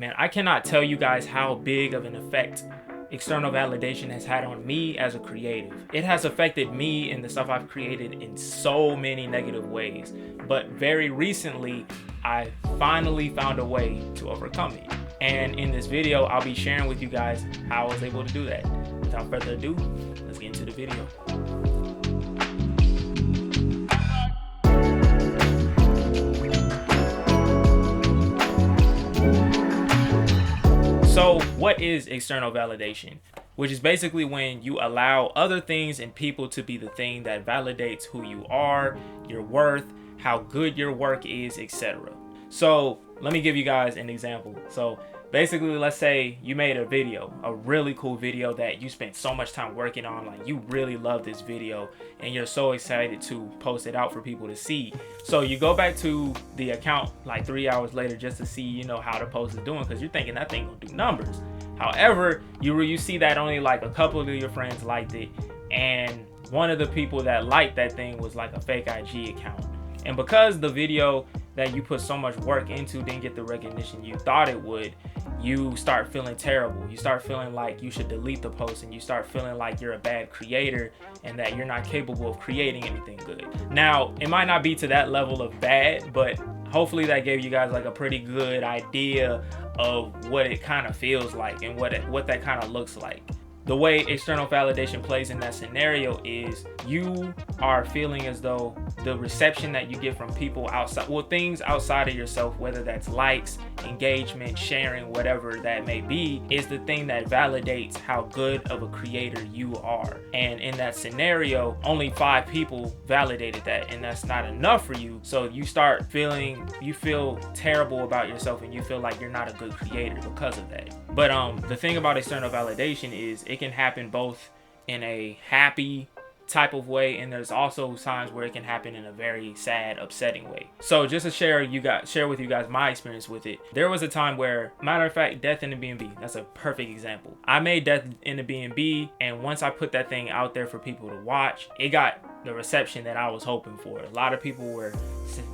Man, I cannot tell you guys how big of an effect external validation has had on me as a creative. It has affected me and the stuff I've created in so many negative ways. But very recently, I finally found a way to overcome it. And in this video, I'll be sharing with you guys how I was able to do that. Without further ado, let's get into the video. So what is external validation? Which is basically when you allow other things and people to be the thing that validates who you are, your worth, how good your work is, etc. So let me give you guys an example. So basically, let's say you made a video, a really cool video that you spent so much time working on, like you really love this video and you're so excited to post it out for people to see. So you go back to the account like 3 hours later just to see, you know, how the post is doing, because you're thinking that thing gonna do numbers. However, you see that only like a couple of your friends liked it, and one of the people that liked that thing was like a fake IG account. And because the video that you put so much work into didn't get the recognition you thought it would, you start feeling terrible. You start feeling like you should delete the post, and you start feeling like you're a bad creator and that you're not capable of creating anything good. Now, it might not be to that level of bad, but hopefully that gave you guys like a pretty good idea of what it kind of feels like and what that kind of looks like. The way external validation plays in that scenario is you are feeling as though the reception that you get from people outside, well, things outside of yourself, whether that's likes, engagement, sharing, whatever that may be, is the thing that validates how good of a creator you are. And in that scenario, only 5 people validated that, and that's not enough for you. So you feel terrible about yourself, and you feel like you're not a good creator because of that. But the thing about external validation is it can happen both in a happy type of way, and there's also times where it can happen in a very sad, upsetting way. So just to share with you guys my experience with it, there was a time where, matter of fact, Death in the B&B, that's a perfect example. I made Death in the B&B, and once I put that thing out there for people to watch, it got the reception that I was hoping for. A lot of people were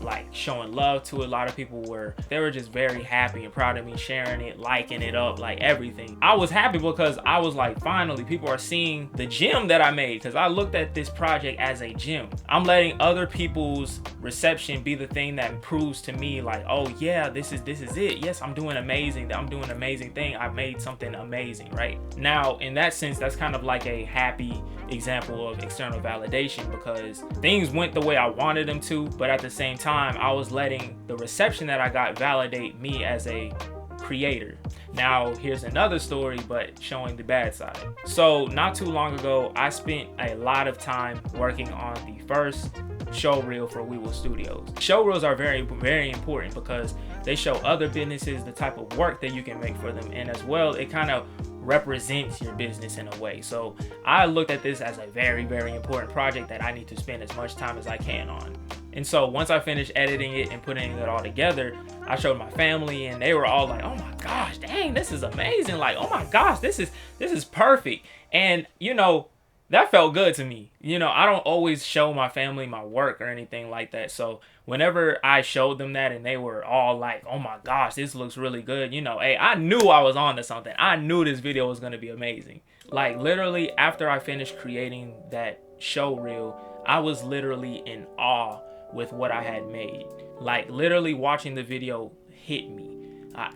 like showing love to it. A lot of people were just very happy and proud of me, sharing it, liking it up, like everything. I was happy because I was like, finally people are seeing the gem that I made, because I looked at this project as a gem. I'm letting other people's reception be the thing that proves to me like, oh yeah, this is it. Yes, I'm doing amazing. I'm doing an amazing thing. I made something amazing, right? Now, in that sense, that's kind of like a happy example of external validation, because things went the way I wanted them to, but at the same time, I was letting the reception that I got validate me as a creator. Now, here's another story, but showing the bad side. So not too long ago, I spent a lot of time working on the first show reel for LOVU Studios. Show reels are very, very important because they show other businesses the type of work that you can make for them, and as well, it kind of represents your business in a way. So I looked at this as a very, very important project that I need to spend as much time as I can on. And so once I finished editing it and putting it all together, I showed my family, and they were all like, oh my gosh, dang, this is amazing. Like, oh my gosh, this is perfect. And you know, that felt good to me. You know, I don't always show my family my work or anything like that. So whenever I showed them that and they were all like, oh my gosh, this looks really good, you know, hey, I knew I was on to something. I knew this video was going to be amazing. Like literally after I finished creating that show reel, I was literally in awe with what I had made. Like literally watching the video hit me.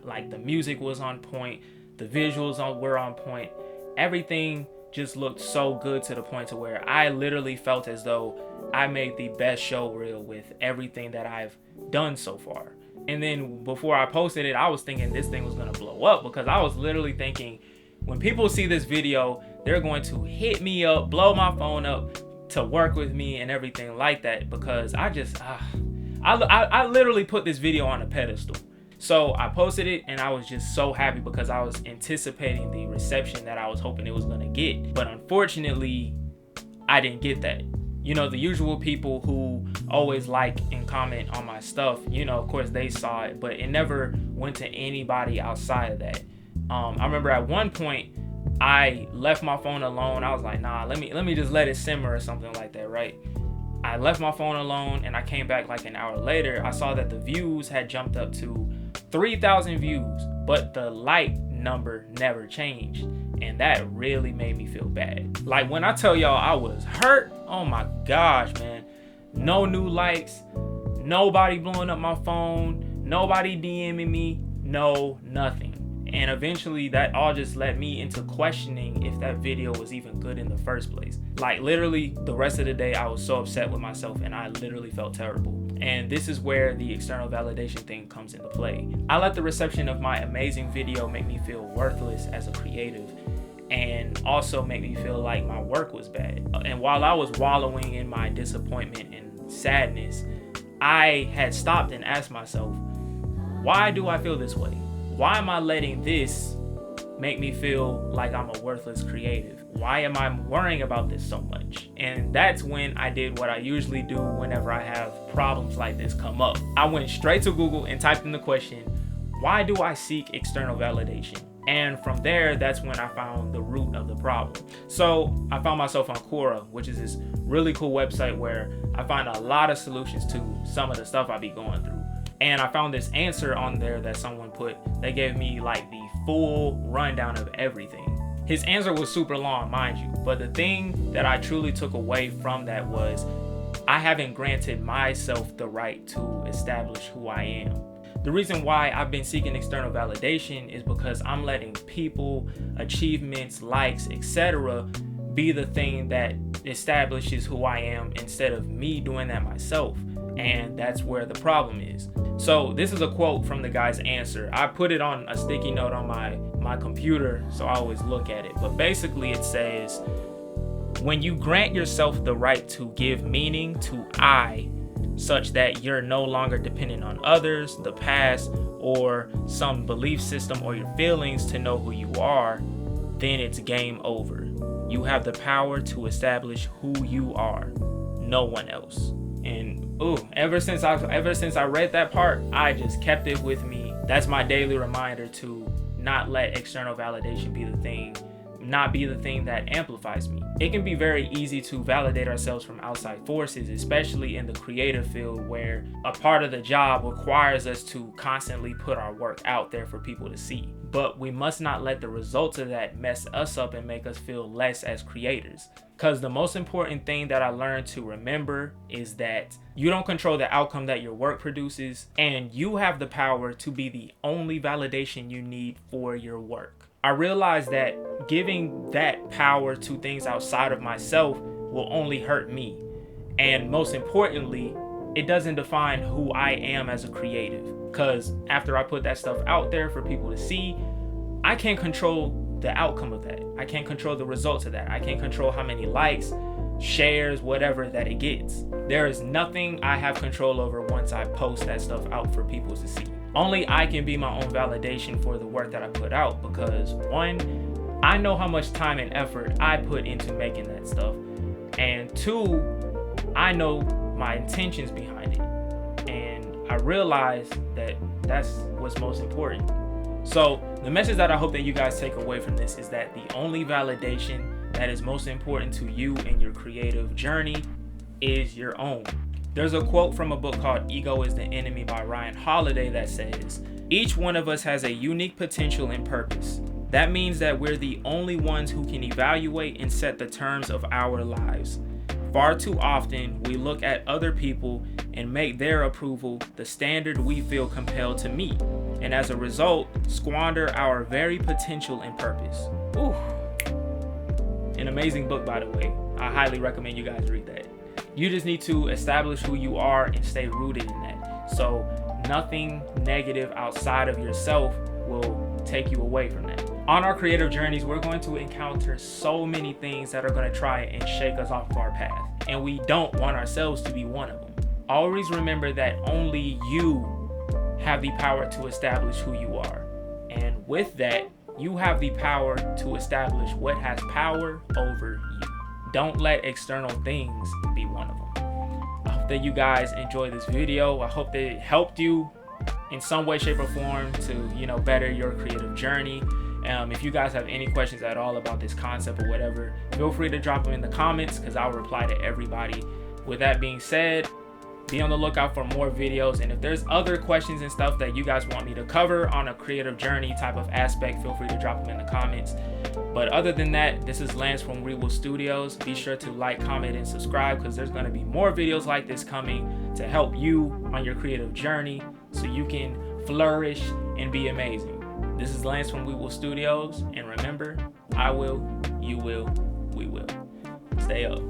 Like the music was on point. The visuals were on point. Everything just looked so good to the point to where I literally felt as though I made the best show reel with everything that I've done so far. And then before I posted it, I was thinking this thing was gonna blow up, because I was literally thinking when people see this video, they're going to hit me up, blow my phone up to work with me and everything like that, because I literally put this video on a pedestal. So I posted it, and I was just so happy because I was anticipating the reception that I was hoping it was going to get. But unfortunately, I didn't get that. You know, the usual people who always like and comment on my stuff, you know, of course they saw it, but it never went to anybody outside of that. I remember at one point I left my phone alone. I was like, nah, let me just let it simmer or something like that, right? I left my phone alone, and I came back like an hour later. I saw that the views had jumped up to 3,000 views but the like number never changed. And that really made me feel bad. Like when I tell y'all I was hurt, oh my gosh, man. No new likes, nobody blowing up my phone, nobody DMing me, no nothing. And eventually that all just led me into questioning if that video was even good in the first place. Like literally the rest of the day I was so upset with myself and I literally felt terrible. And this is where the external validation thing comes into play. I let the reception of my amazing video make me feel worthless as a creative, and also make me feel like my work was bad. And while I was wallowing in my disappointment and sadness, I had stopped and asked myself, why do I feel this way? Why am I letting this make me feel like I'm a worthless creative? Why am I worrying about this so much? And that's when I did what I usually do whenever I have problems like this come up. I went straight to Google and typed in the question, why do I seek external validation? And from there, that's when I found the root of the problem. So I found myself on Quora, which is this really cool website where I find a lot of solutions to some of the stuff I be going through. And I found this answer on there that someone put. They gave me like the full rundown of everything. His answer was super long, mind you, but the thing that I truly took away from that was I haven't granted myself the right to establish who I am. The reason why I've been seeking external validation is because I'm letting people, achievements, likes, etc. be the thing that establishes who I am instead of me doing that myself. And that's where the problem is. So this is a quote from the guy's answer. I put it on a sticky note on my computer, so I always look at it. But basically it says, when you grant yourself the right to give meaning to I, such that you're no longer dependent on others, the past, or some belief system or your feelings to know who you are, then it's game over. You have the power to establish who you are, no one else. And ever since I read that part, I just kept it with me. That's my daily reminder to not let external validation be the thing, not be the thing that amplifies me. It can be very easy to validate ourselves from outside forces, especially in the creative field where a part of the job requires us to constantly put our work out there for people to see. But we must not let the results of that mess us up and make us feel less as creators. Because the most important thing that I learned to remember is that you don't control the outcome that your work produces, and you have the power to be the only validation you need for your work. I realized that giving that power to things outside of myself will only hurt me. And most importantly, it doesn't define who I am as a creative. Because after I put that stuff out there for people to see, I can't control the outcome of that. I can't control the results of that. I can't control how many likes, shares, whatever that it gets. There is nothing I have control over once I post that stuff out for people to see. Only I can be my own validation for the work that I put out, because one, I know how much time and effort I put into making that stuff, and two, I know my intentions behind it, and I realize that that's what's most important. So the message that I hope that you guys take away from this is that the only validation that is most important to you in your creative journey is your own. There's a quote from a book called Ego is the Enemy by Ryan Holiday that says, each one of us has a unique potential and purpose. That means that we're the only ones who can evaluate and set the terms of our lives. Far too often, we look at other people and make their approval the standard we feel compelled to meet, and as a result, squander our very potential and purpose. Ooh. An amazing book, by the way. I highly recommend you guys read that. You just need to establish who you are and stay rooted in that. So nothing negative outside of yourself will take you away from that. On our creative journeys, we're going to encounter so many things that are going to try and shake us off of our path. And we don't want ourselves to be one of them. Always remember that only you have the power to establish who you are. And with that, you have the power to establish what has power over you. Don't let external things be one of them. I hope that you guys enjoyed this video. I hope that it helped you in some way, shape, or form to, better your creative journey. If you guys have any questions at all about this concept or whatever, feel free to drop them in the comments because I'll reply to everybody. With that being said, Be on the lookout for more videos, and if there's other questions and stuff that you guys want me to cover on a creative journey type of aspect, feel free to drop them in the comments. But other than that, this is Lance from LOVU Studios. Be sure to like, comment, and subscribe, because there's going to be more videos like this coming to help you on your creative journey so you can flourish and be amazing. This is Lance from LOVU Studios, and remember, I will, you will, we will. Stay up.